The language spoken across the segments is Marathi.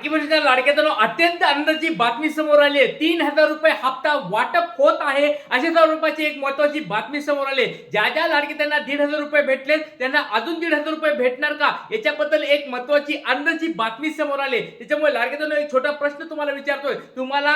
लाडकी बहिणीच्या लाडक्यातून अत्यंत आनंदाची बातमी समोर आली आहे। 3,000 रुपये हप्ता वाटप होत आहे। अशा स्वरूपाची एक महत्त्वाची बातमी समोर आली। ज्या ज्या लाडक्यांना 1,500 रुपये भेटले त्यांना अजून 1,500 रुपये भेटणार का, याच्याबद्दल एक महत्त्वाची आनंदाची बातमी समोर आली। त्याच्यामुळे लाडक्यातून एक छोटा प्रश्न तुम्हाला विचारतोय, तुम्हाला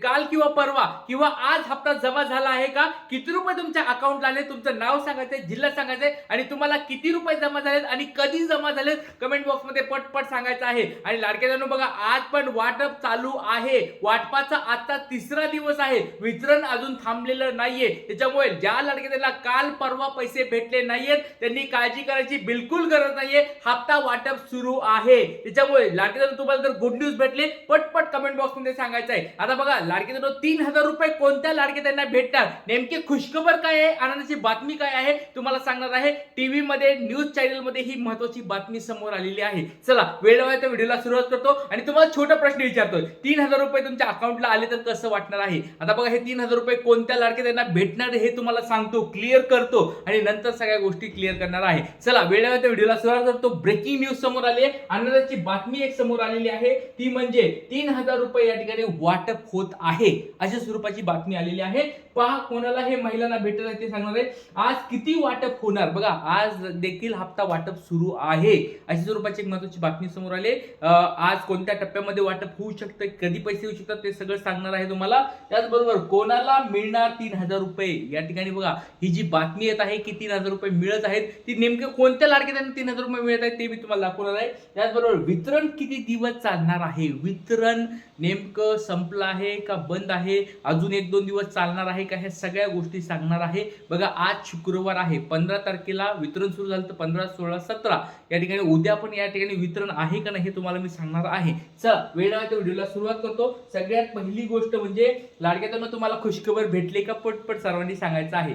काल किंवा परवा किंवा आज हप्ता जमा झाला आहे का? किती रुपये तुमच्या अकाउंटला आले? तुमचं नाव सांगायचं, जिल्हा सांगायचं आणि तुम्हाला किती रुपये जमा झालेत आणि कधी जमा झालेत कमेंट बॉक्स मध्ये पटपट सांगायचं आहे। आणि लाडक्यांनो बघा, आज पण वाटप चालू आहे। वाटपाचा आता तिसरा दिवस आहे, वितरण अजून थांबलेलं नाहीये। त्याच्यामुळे ज्या लाडक्यांना काल परवा पैसे भेटले नाहीयेत त्यांनी काळजी करायची बिलकुल गरज नाहीये, हप्ता वाटप सुरू आहे। त्याच्यामुळे लाडक्यांनो तुम्हाला जर गुड न्यूज भेटले पटपट कमेंट बॉक्स मध्ये सांगायचं आहे। आता बघा लाडक्यांनो 3,000 रुपये कोणत्या लाडक्यांना भेटणार, नेमके खुशखबर काय आहे, आनंदाची बातमी काय आहे तुम्हाला सांगणार आहे। टीव्ही मध्ये न्यूज चॅनल मध्ये ही महत्त्वाची बातमी समोर आलेली आहे। चला वेळ न वाया व्हिडिओला सुरुवात करतो आणि तुम्हाला छोटा प्रश्न विचारतोय, 3,000 रुपये तुमच्या अकाउंटला आले तर कसं वाटणार आहे? आता बघा, हे 3,000 रुपये कोणत्या लाडक्यांना भेटणार हे तुम्हाला सांगतो, क्लिअर करतो आणि नंतर सगळ्या गोष्टी क्लिअर करणार आहे। चला वेळ न वाया व्हिडिओला सुरुवात करतो। ब्रेकिंग न्यूज समोर आली आहे, आनंदाची बातमी एक समोर आलेली आहे, ती म्हणजे 3,000 रुपये या ठिकाणी वाटप होत आहे। अशा स्वरूपाची बातमी आलेली आहे। पहा कोणाला हे महिलांना भेटत आहे ते सांगणार आहे। आज किती वाटप होणार बघा, आज देखील हप्ता वाटप सुरू आहे। अशा स्वरूपाची एक महत्त्वाची बातमी समोर आली। आज कोणत्या टप्प्यामध्ये वाटप होऊ शकतं, कधी पैसे येऊ शकतात ते सगळं सांगणार आहे तुम्हाला। त्याचबरोबर कोणाला मिळणार 3,000 रुपये, या ठिकाणी बघा ही जी बातमी येत आहे की 3,000 रुपये मिळत आहेत, ती नेमके कोणत्या लाडक्यांना 3,000 रुपये मिळत आहेत ते मी तुम्हाला दाखवणार आहे। त्याचबरोबर वितरण किती दिवस चालणार आहे, वितरण नेमकं संपलं आहे का बंद आहे, अजून 1-2 दिवस चालणार आहे का, ह्या सगळ्या गोष्टी सांगणार आहे। बघा आज शुक्रवार आहे, 15 तारखेला वितरण सुरू झालं, तर 15, 16, 17 या ठिकाणी उद्या पण या ठिकाणी वितरण आहे का नाही हे तुम्हाला मी सांगणार आहे। चला वेळ आहे तर व्हिडिओला सुरुवात करतो। सगळ्यात पहिली गोष्ट म्हणजे लाडक्यांना तुम्हाला खुशखबर भेटले का पटपट सर्वांनी सांगायचं आहे।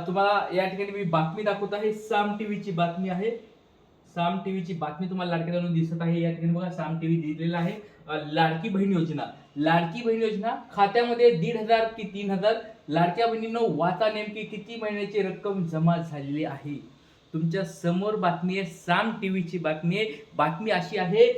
तुम्हाला या ठिकाणी मी बातमी दाखवत आहे, साम टीव्हीची बातमी आहे। साम टीव्हीची बातमी तुम्हाला लाडक्यांना दिसत आहे, या ठिकाणी बघा साम टीव्ही दिलेला आहे। लाडकी बहीण योजना, लाडकी बहीण योजना खात्यामध्ये 1,500 की 3,000, लाडक्या बहिणींनो वाचा नेमकी किती महिन्याची रक्कम जमा झालेली आहे। तुमच्या समोर बातमी आहे, साम टीव्हीची बातमी आहे। बातमी अशी आहे,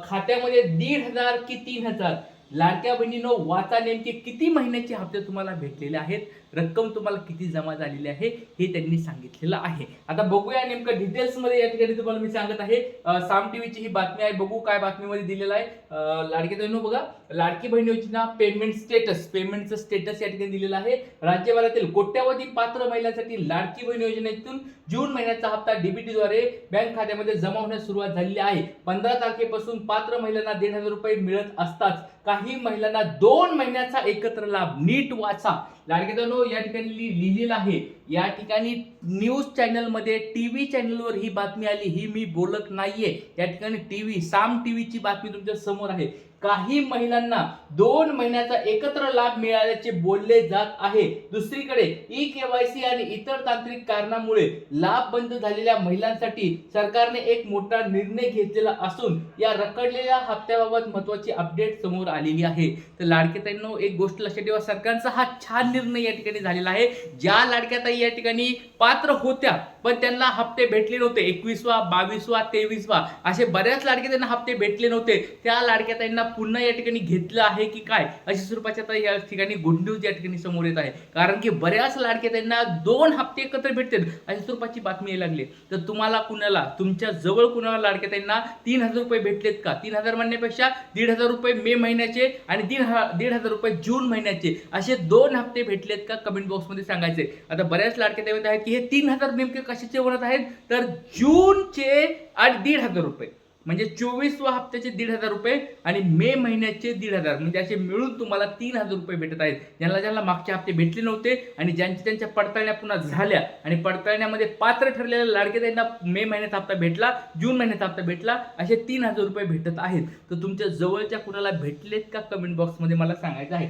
खात्यामध्ये 1,500 की 3,000, लाडक्या बहिणींनो वाचा नेमके किती महिन्याचे हप्ते तुम्हाला भेटलेले आहेत, रक्कम तुम्हाला किती जमा झालेली आहे हे त्यांनी सांगितलेलं आहे। आता बघूया नेमकं डिटेल्स मध्ये, या ठिकाणी तुम्हाला मी सांगत आहे। साम टीव्हीची ही बातमी आहे, बघू काय बातमीमध्ये दिलेलं आहे। लाडकी बहिणींनो बघा, लाडकी बहीण योजना पेमेंट स्टेटस, पेमेंटचं स्टेटस या ठिकाणी दिलेलं आहे। राज्यभरातील कोट्यावधी पात्र महिलांसाठी लाडकी बहीण योजनेतून जून महिन्याचा हप्ता डीबीटी द्वारे बँक खात्यामध्ये जमा होण्यास सुरुवात झालेली आहे। 15 तारखेपासून पात्र महिलांना 1,500 रुपये मिळत असतात, काही महिलांना 2 महिन्याचा एकत्र लाभ। नीट वाचा, लाडक्यांनो या ठिकाणी लिहिलेलं आहे, या ठिकाणी न्यूज चॅनल मध्ये टीव्ही चॅनलवर ही बातमी आली, ही मी बोलत नाहीये। या ठिकाणी टीव्ही साम टीव्हीची बातमी तुमच्या समोर आहे। काही महिलांना 2 महिन्याचा एकत्र लाभ मिळाल्याचे बोलले जात आहे। दुसरीकडे ई-केवायसी आणि इतर तांत्रिक कारणामुळे लाभ बंद झालेल्या महिलांसाठी सरकारने एक मोठा निर्णय घेतलेला असून या रखडलेल्या हप्त्याबाबत महत्त्वाची अपडेट समोर आलेली आहे। तर लाडक्याताईंनो एक गोष्ट लक्षात ठेवा, सरकारचा हा छान निर्णय या ठिकाणी झालेला आहे। ज्या लाडक्याताई या ठिकाणी पात्र होत्या पण त्यांना हप्ते भेटले नव्हते, 21वा, 22वा, 23वा असे बऱ्याच लाडक्याताईंना हप्ते भेटले नव्हते, त्या लाडक्याताईंना पुन्हा या ठिकाणी घेतलं आहे की काय, अशा स्वरूपाच्या आता या ठिकाणी गुड न्यूज या ठिकाणी समोर येत आहे। कारण की बऱ्याच लाडक्याताईंना 2 हप्ते एकत्र भेटतात अशा स्वरूपाची बातमी यायला लागली। तर तुम्हाला कुणाला, तुमच्या जवळ कुणाला लाडक्याताईंना 3,000 रुपये भेटलेत का? 3,000 म्हणण्यापेक्षा 1,500 रुपये मे महिन्याचे आणि 1,500 रुपये जून महिन्याचे असे 2 हप्ते भेटलेत का कमेंट बॉक्स मध्ये सांगायचे। आता बऱ्याच लाडक्याताई म्हणत आहेत की हे 3,000 नेमके कशाचे बनत आहेत, तर जूनचे आणि 1,500 रुपये म्हणजे 24व्या हप्त्याचे 1,500 रुपये आणि मे महिन्याचे 1,500, म्हणजे असे मिळून तुम्हाला 3,000 रुपये भेटत आहेत। ज्यांना मागचे हप्ते भेटले नव्हते आणि ज्यांच्या पडताळण्या पुन्हा झाल्या आणि पडताळण्यामध्ये पात्र ठरलेल्या लाडक्याताईंना मे महिन्याचा हप्ता भेटला, जून महिन्याचा हप्ता भेटला, असे 3,000 रुपये भेटत आहेत। तर तुमच्या जवळच्या कुणाला भेटलेत का कमेंट बॉक्स मध्ये मला सांगायचं आहे।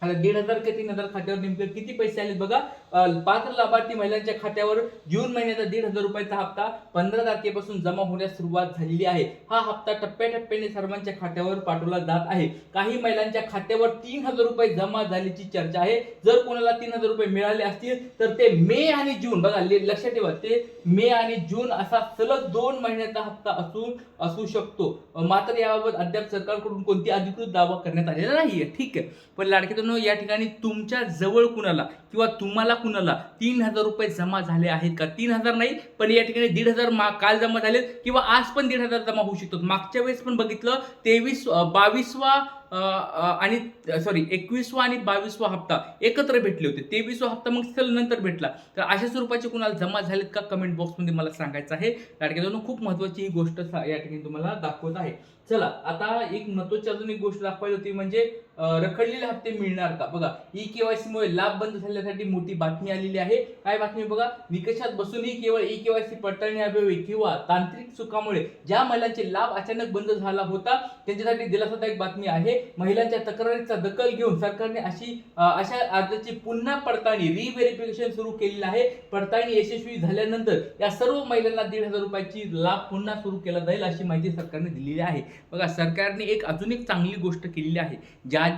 आता 1,500 ते 3,000 खात्यावर नेमके किती पैसे आले बघा, पात्र लाभार्थी महिलांच्या खात्यावर जून महिन्याचा 1,500 रुपयाचा हप्ता 15 तारखेपासून जमा होण्यास सुरुवात झालेली आहे. हा हप्ता टप्प्याटप्प्याने सर्वांच्या खात्यावर पाठवला जात आहे. काही महिलांच्या खात्यावर 3,000 रुपये जमा झाल्याची चर्चा आहे. जर कोणाला 3,000 रुपये मिळाले असतील तर ते मे आणि जून, बघा लक्षात ठेवा, ते मे आणि जून असा सलग 2 महिन्याचा हप्ता असू शकतो. मात्र याबाबत अद्याप सरकारकडून कोणती अधिकृत दावा करण्यात आलेला नाहीये. ठीक आहे, पण लाडके या ठिकाणी तुमच्या जवळ कुणाला किंवा तुम्हाला कुणाला 3,000 रुपये जमा झाले आहेत का? 3,000 नाही, पण या ठिकाणी 1,500 काल जमा झालेत किंवा आज पण 1,500 जमा होऊ शकतात. मागच्या वेळेस पण बघितलं 22वा आणि 21वा आणि 22वा हप्ता एकत्र भेटले होते. 23वा हप्ता मग नंतर भेटला. तर अशा स्वरूपाचे कुणाला जमा झालेत का कमेंट बॉक्समध्ये मला सांगायचं आहे. लाडक्या खूप महत्वाची ही गोष्ट या ठिकाणी तुम्हाला दाखवत आहे. चला, आता एक महत्वाची अजून एक गोष्ट दाखवायची होती, म्हणजे रखडलेले हप्ते मिळणार का? बघा, ई-केवायसी मुळे लाभ बंद झाल्यासाठी मोठी बातमी आलेली आहे. काय बातमी? बघा, निकषात बसूनही केवळ ई-केवायसी पडताळणी अभावी किंवा तांत्रिक चुकामुळे ज्या महिलांचे लाभ अचानक बंद झाला होता त्यांच्यासाठी दिलासादायक बातमी आहे. महिलांच्या तक्रारीचा दखल घेऊन सरकारने अशा अर्जाची पुन्हा पडताळणी रिव्हेरिफिकेशन सुरू केलेली आहे. पडताळणी यशस्वी झाल्यानंतर या सर्व महिलांना 1,500 रुपयाची लाभ पुन्हा सुरू केला जाईल अशी माहिती सरकारने दिलेली आहे. बघा, सरकारने अजून एक चांगली गोष्ट केलेली आहे.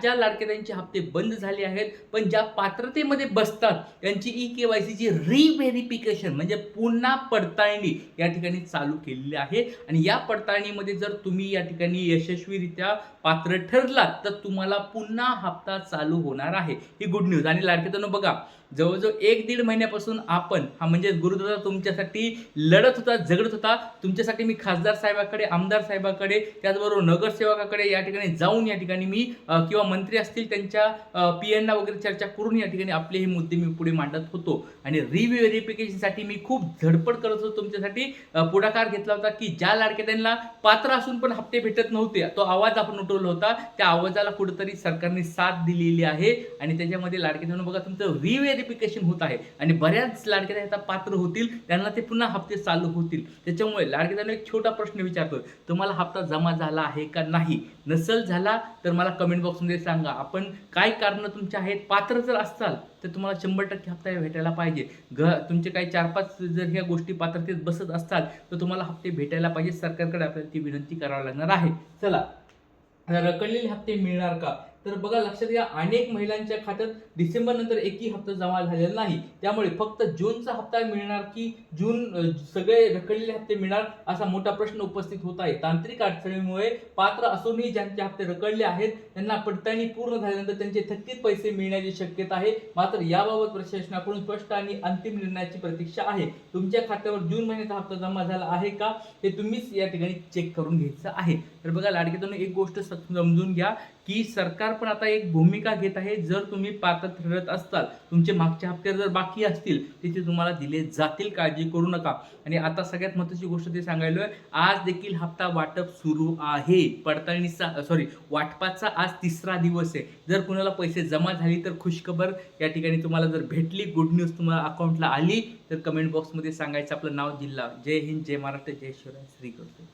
ज्या लाडक्यांचे हप्ते बंद झाले आहेत पण ज्या पात्रतेमध्ये बसतात त्यांची ई-केवायसीची रिव्हेरिफिकेशन म्हणजे पुन्हा पडताळणी या ठिकाणी चालू केलेली आहे. आणि या पडताळणीमध्ये जर तुम्ही या ठिकाणी यशस्वीरित्या पात्र ठरलात तर तुम्हाला पुन्हा हप्ता चालू होणार आहे. ही गुड न्यूज. आणि लाडक्यांनो बघा, जवळजवळ 1-1.5 महिन्यापासून आपण म्हणजे गुरुदादा तुमच्यासाठी लढत होता, झगडत होता. तुमच्यासाठी मी खासदार साहेबाकडे, आमदार साहेबाकडे, त्याचबरोबर नगरसेवकाकडे या ठिकाणी जाऊन या ठिकाणी मी किंवा मंत्री असतील त्यांच्या पीएनना वगैरे चर्चा करून या ठिकाणी आपले हे मुद्दे मी पुढे मांडत होतो. आणि रिव्हेरिफिकेशनसाठी मी खूप धडपड करत होतो, तुमच्यासाठी पुढाकार घेतला होता की ज्या लाडके त्यांना पात्र असून पण हप्ते भेटत नव्हते, तो आवाज आपण उठवला होता. त्या आवाजाला कुठेतरी सरकारने साथ दिलेली आहे. आणि त्याच्यामध्ये लाडक्यांनो बघा, तुमचं रिव्हेरिफिकेशन होत आहे आणि बऱ्याच लाडके आता पात्र होतील, त्यांना ते पुन्हा हप्ते चालू होतील. त्याच्यामुळे लाडक्यांना एक छोटा प्रश्न विचारतो, तुम्हाला हप्ता जमा झाला आहे का नाही? नसेल झाला तर मला कमेंट बॉक्समध्ये सांगा. आपण काय कारण तुमचे आहेत. पात्र जर असाल तर तुम्हाला 100% हप्ता भेटायला पाहिजे. तुमचे काही 4-5 जर ह्या गोष्टी पात्रतेत बसत असतात तर तुम्हाला हप्ते भेटायला पाहिजे. सरकारकडे आपल्याला ती विनंती करावी लागणार आहे. चला, रखडलेले हप्ते मिळणार का? तर बघा, लक्षात घ्या, अनेक महिलांच्या खात्यात डिसेंबर नंतर एकही हप्ता जमा झालेला नाही. त्यामुळे फक्त जूनचा हप्ता मिळणार की सगळे रखडलेले हप्ते मिळणार असा मोठा प्रश्न उपस्थित होत आहे. तांत्रिक अडचणीमुळे पात्र असूनही ज्यांचे हप्ते रखडले आहेत त्यांना पडताळणी पूर्ण झाल्यानंतर त्यांचे थकीत पैसे मिळण्याची शक्यता आहे. मात्र याबाबत प्रशासनाकडून स्पष्ट आणि अंतिम निर्णयाची प्रतीक्षा आहे. तुमच्या खात्यावर जून महिन्याचा हप्ता जमा झाला आहे का हे तुम्हीच या ठिकाणी चेक करून घ्यायचं आहे. तर बघा, लाडक्यांनो एक गोष्ट समजून घ्या की सरकार पण आता एक भूमिका घेत आहे. जर तुम्ही पात्र ठरत असताल, तुमचे मागचे हप्ते जर बाकी असतील तिथे तुम्हाला दिले जातील, काळजी करू नका. आणि आता सगळ्यात महत्त्वाची गोष्ट ते सांगायलोय, आज देखील हप्ता वाटप सुरू आहे. वाटपाचा आज 3रा दिवस आहे. जर कुणाला पैसे जमा झाली तर खुशखबर या ठिकाणी तुम्हाला जर भेटली, गुड न्यूज तुम्हाला अकाउंटला आली तर कमेंट बॉक्समध्ये सांगायचं आपलं नाव, जिल्हा. जय हिंद, जय महाराष्ट्र, जय शिवराय, श्री करतो.